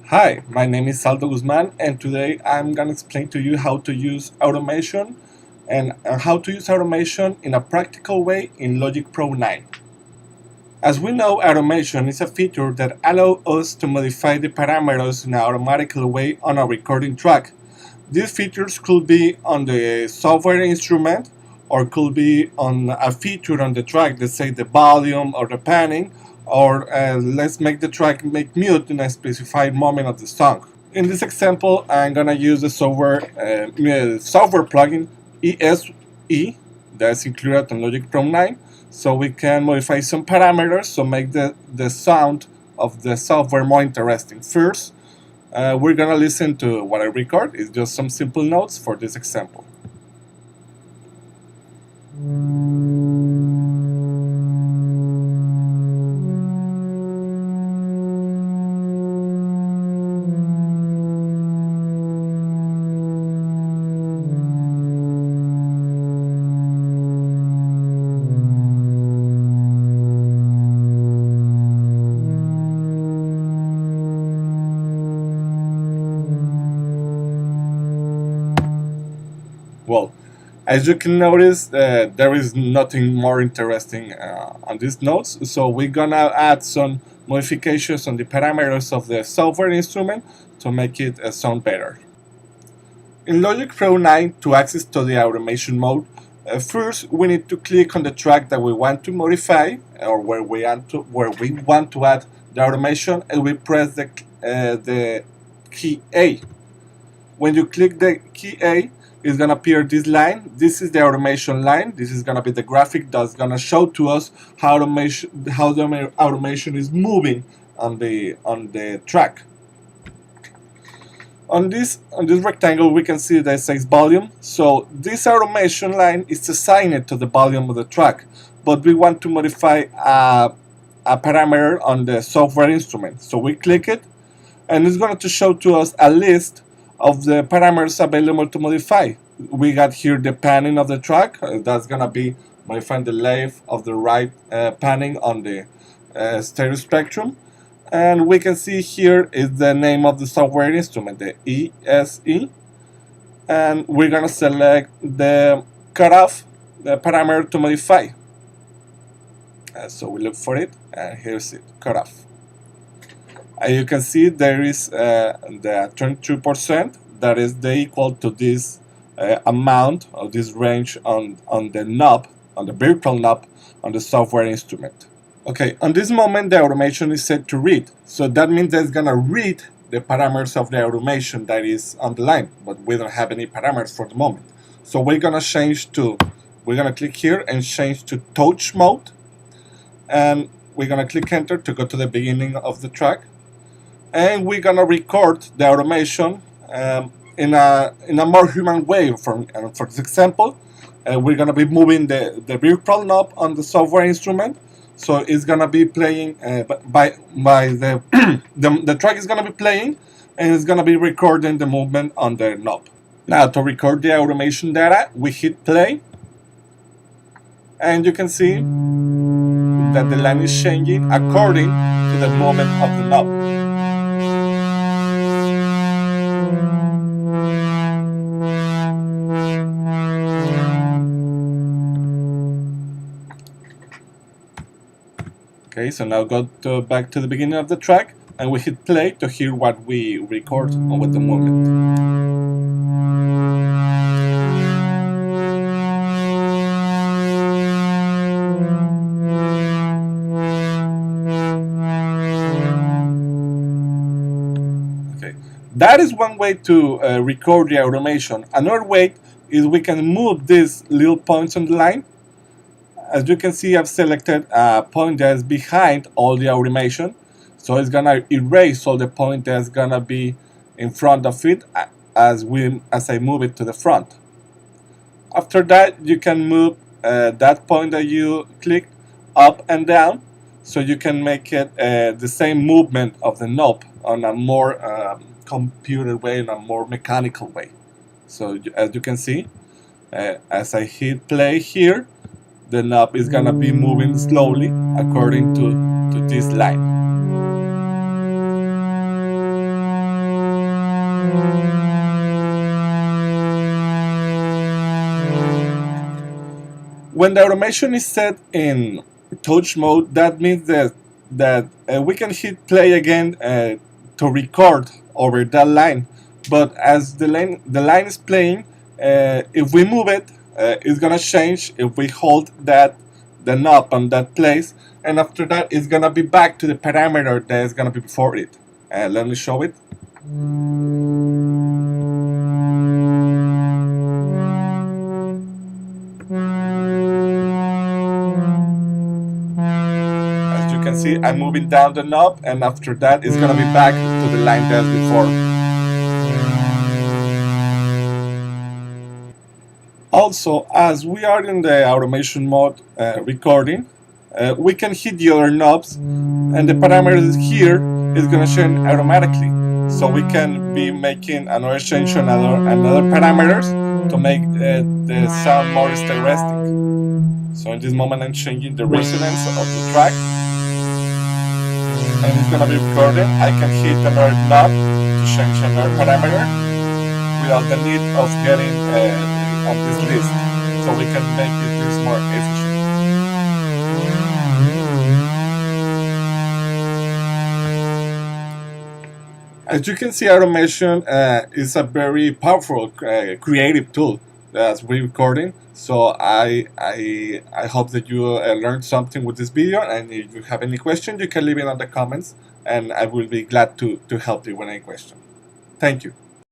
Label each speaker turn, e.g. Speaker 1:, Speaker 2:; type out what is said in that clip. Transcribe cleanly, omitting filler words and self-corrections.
Speaker 1: Hi, my name is Saldo Guzman, and today I'm going to explain to you how to use automation and how to use automation in a practical way in Logic Pro 9. As we know, automation is a feature that allows us to modify the parameters in an automatic way on a recording track. These features could be on the software instrument or could be on a feature on the track, let's say the volume or the panning, or let's make the track make mute in a specified moment of the song. In this example, I'm gonna use the software plugin ESE that's included on Logic Pro 9, so we can modify some parameters to make the sound of the software more interesting. First, we're gonna listen to what I record. It's just some simple notes for this example. Well, as you can notice, there is nothing more interesting on these notes, so we're gonna add some modifications on the parameters of the software instrument to make it sound better. In Logic Pro 9, to access to the automation mode, first we need to click on the track that we want to modify, or where we want to add the automation, and we press the key A. When you click the key A, it's gonna appear this line. This is the automation line. This is gonna be the graphic that's gonna show to us how the automation is moving on the track. On this rectangle, we can see that it says volume. So this automation line is assigned to the volume of the track, but we want to modify a parameter on the software instrument. So we click it, and it's going to show to us a list of the parameters available to modify. We got here the panning of the track. That's going to be modifying the left of the right panning on the stereo spectrum. And we can see here is the name of the software instrument, the ESE. And we're going to select the cutoff, the parameter to modify. So we look for it, and here's it, cutoff. You can see there is the 22%, that is the equal to this amount of this range on the knob, on the virtual knob on the software instrument. Okay, on this moment the automation is set to read, so that means that it's gonna read the parameters of the automation that is on the line, but we don't have any parameters for the moment. So we're gonna click here and change to touch mode, and we're gonna click enter to go to the beginning of the track, and we're gonna record the automation in a more human way. For this example, we're gonna be moving the virtual knob on the software instrument. So it's gonna be playing by the the track is gonna be playing, and it's gonna be recording the movement on the knob. Now to record the automation data, we hit play, and you can see that the line is changing according to the movement of the knob. Okay, so now go back to the beginning of the track, and we hit play to hear what we record with the movement. Okay, that is one way to record the automation. Another way is we can move these little points on the line. As you can see, I've selected a point that's behind all the automation, so it's gonna erase all the point that's gonna be in front of it as I move it to the front. After that, you can move that point that you clicked up and down, so you can make it the same movement of the knob on a more computer way, in a more mechanical way. So as you can see, as I hit play here, the knob is gonna be moving slowly according to this line. When the automation is set in touch mode, that means that we can hit play again to record over that line. But as the line is playing, if we move it, it's gonna change if we hold the knob on that place, and after that it's gonna be back to the parameter that is gonna be before it. Let me show it. As you can see, I'm moving down the knob, and after that it's gonna be back to the line that's before. Also, as we are in the automation mode recording, we can hit the other knobs, and the parameters here is going to change automatically. So we can be making another change on another parameters to make the sound more stylistic. So in this moment, I'm changing the resonance of the track, and it's going to be recording. I can hit another knob to change another parameter without the need of getting on this list, so we can make this more efficient. As you can see, automation is a very powerful creative tool as we're recording. So I hope that you learned something with this video, and if you have any question, you can leave it on the comments, and I will be glad to help you with any question. Thank you.